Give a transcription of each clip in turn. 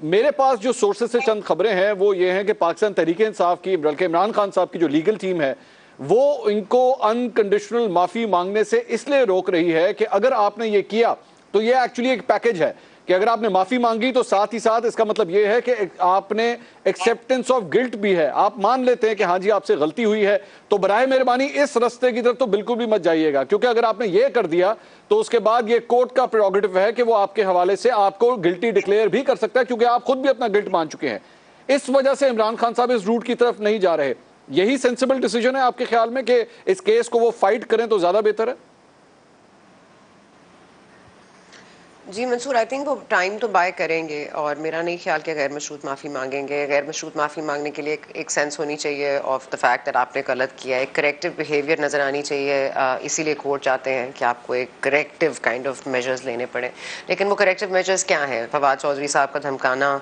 میرے پاس جو سورسز سے چند خبریں ہیں وہ یہ ہیں کہ پاکستان تحریک انصاف کی بلکہ عمران خان صاحب کی جو لیگل ٹیم ہے وہ ان کو انکنڈیشنل معافی مانگنے سے اس لیے روک رہی ہے کہ اگر آپ نے یہ کیا تو یہ ایکچولی ایک پیکج ہے کہ اگر آپ نے معافی مانگی تو ساتھ ہی ساتھ اس کا مطلب یہ ہے کہ آپ نے ایکسیپٹنس آف گلٹ بھی ہے، آپ مان لیتے ہیں کہ ہاں جی آپ سے غلطی ہوئی ہے، تو برائے مہربانی اس رستے کی طرف تو بالکل بھی مت جائیے گا، کیونکہ اگر آپ نے یہ کر دیا تو اس کے بعد یہ کورٹ کا پریروگیٹو ہے کہ وہ آپ کے حوالے سے آپ کو گلٹی ڈکلیئر بھی کر سکتا ہے، کیونکہ آپ خود بھی اپنا گلٹ مان چکے ہیں۔ اس وجہ سے عمران خان صاحب اس روٹ کی طرف نہیں جا رہے۔ یہی سینسیبل ڈیسیجن ہے آپ کے خیال میں کہ اس کیس کو وہ فائٹ کریں تو زیادہ بہتر ہے؟ جی منصور، آئی تھنک وہ ٹائم تو بائی کریں گے، اور میرا نہیں خیال کہ غیر مشروط معافی مانگیں گے۔ غیر مشروط معافی مانگنے کے لیے ایک سینس ہونی چاہیے آف دا فیکٹ دیٹ آپ نے غلط کیا، ایک کریکٹیو بیہیویئر نظر آنی چاہیے، اسی لیے کورٹ چاہتے ہیں کہ آپ کو ایک کریکٹیو کائنڈ آف میجرز لینے پڑے۔ لیکن وہ کریکٹیو میجرز کیا ہیں؟ فواد چودھری صاحب کا دھمکانا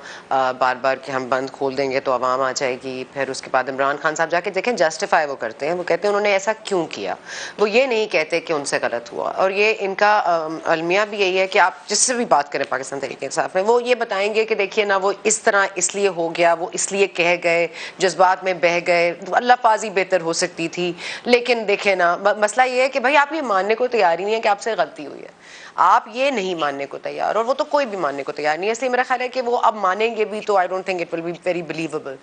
بار بار کہ ہم بند کھول دیں گے تو عوام آ جائے گی، پھر اس کے بعد عمران خان صاحب جا کے دیکھیں جسٹیفائی وہ کرتے ہیں، وہ کہتے ہیں انہوں نے ایسا کیوں کیا، وہ یہ نہیں کہتے کہ ان سے غلط ہوا۔ اور یہ ان کا المیہ بھی یہی ہے کہ آپ جس سے بھی بات کریں پاکستان تحریک انصاف میں، وہ یہ بتائیں گے کہ دیکھیے نا وہ اس طرح اس لیے ہو گیا، وہ اس لیے کہہ گئے، جذبات میں بہہ گئے، اللہ پازی بہتر ہو سکتی تھی۔ لیکن دیکھیں نا مسئلہ یہ ہے کہ بھائی آپ یہ ماننے کو تیار ہی نہیں ہے کہ آپ سے غلطی ہوئی ہے، آپ یہ نہیں ماننے کو تیار، اور وہ تو کوئی بھی ماننے کو تیار نہیں ہے، اس لیے میرا خیال ہے کہ وہ اب مانیں گے بھی تو I don't think it will be very believable.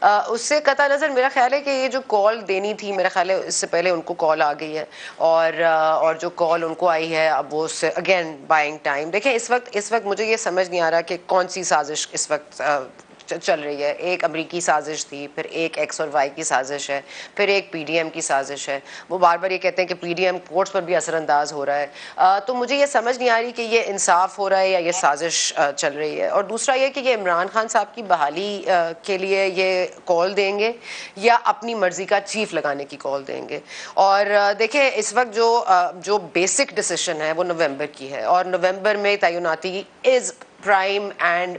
اس سے قطع نظر میرا خیال ہے کہ یہ جو کال دینی تھی، میرا خیال ہے اس سے پہلے ان کو کال آ گئی ہے، اور جو کال ان کو آئی ہے اب وہ اس سے اگین بائنگ ٹائم۔ دیکھیں اس وقت مجھے یہ سمجھ نہیں آ رہا کہ کون سی سازش اس وقت چل رہی ہے۔ ایک امریکی سازش تھی، پھر ایک ایکس اور وائی کی سازش ہے، پھر ایک پی ڈی ایم کی سازش ہے۔ وہ بار بار یہ کہتے ہیں کہ پی ڈی ایم کورٹس پر بھی اثر انداز ہو رہا ہے، تو مجھے یہ سمجھ نہیں آ رہی کہ یہ انصاف ہو رہا ہے یا یہ سازش چل رہی ہے۔ اور دوسرا یہ کہ یہ عمران خان صاحب کی بحالی کے لیے یہ کال دیں گے یا اپنی مرضی کا چیف لگانے کی کال دیں گے۔ اور دیکھیں اس وقت جو بیسک ڈیسیشن ہے وہ نومبر کی ہے، اور نومبر میں تعیناتی از prime and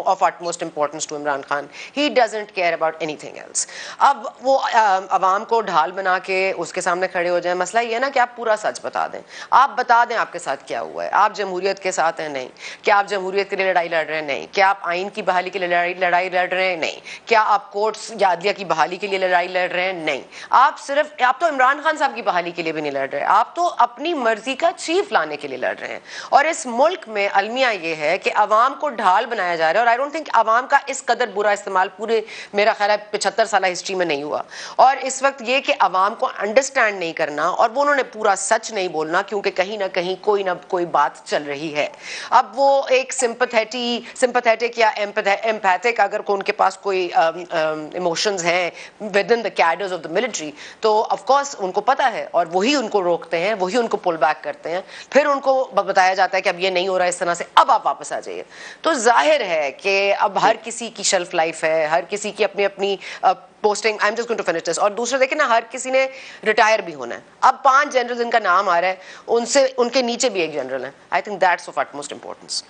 of utmost importance to Imran Khan. He doesn't care about anything else. اب وہ عوام کو ڈھال بنا کے اس کے سامنے کھڑے ہو جائیں۔ مسئلہ یہ ہے نا کہ آپ پورا سچ بتا دیں، آپ بتا دیں آپ کے ساتھ کیا ہوا ہے۔ آپ جمہوریت کے ساتھ ہیں؟ نہیں۔ کیا آپ جمہوریت کے لیے لڑائی لڑ رہے ہیں؟ نہیں۔ کیا آپ آئین کی بحالی کے لیے لڑائی لڑ رہے ہیں؟ نہیں۔ کیا آپ کورٹس یا عدلیہ کی بحالی کے لیے لڑائی لڑ رہے ہیں؟ نہیں۔ آپ تو عمران خان صاحب کی بحالی کے لیے بھی نہیں لڑ رہے، آپ تو اپنی مرضی کا چیف لانے کے لیے لڑ رہے ہیں۔ اور اس ملک میں المیہ یہ ہے کہ عوام کو ڈھال بنایا جا رہا ہے، اور آئی ڈونٹ تھنک عوام کا اس قدر برا استعمال پورے میرا خیال ہے 75 سالہ ہسٹری میں نہیں ہوا۔ اور اس وقت یہ کہ عوام کو انڈرسٹینڈ نہیں کرنا اور وہ انہوں نے پورا سچ نہیں بولنا، کیونکہ کہیں نہ کہیں کوئی نہ کوئی بات چل رہی ہے۔ اب وہ ایک سمپتھیٹک یا ایمپیتھک اگر ان کے پاس کوئی ایموشنز ہیں with in the cadres of the military, تو آف کورس ان کو پتہ ہے، اور وہی ان کو روکتے ہیں، وہی ان کو پل بیک کرتے ہیں۔ پھر ان کو بتایا جاتا ہے کہ اب یہ نہیں ہو رہا اس طرح سے، اب آپ واپس آ جائیے۔ تو ظاہر ہے کہ اب ہر کسی کی شیلف لائف ہے، ہر کسی کی اپنی posting. I am just going to finish this. اور دوسرا دیکھیں نا، ہر کسی نے ریٹائر بھی ہونا ہے۔ اب 5 جنرل ان کا نام آ رہا ہے، ان کے نیچے بھی ایک جنرل ہے۔ I think that's of utmost importance.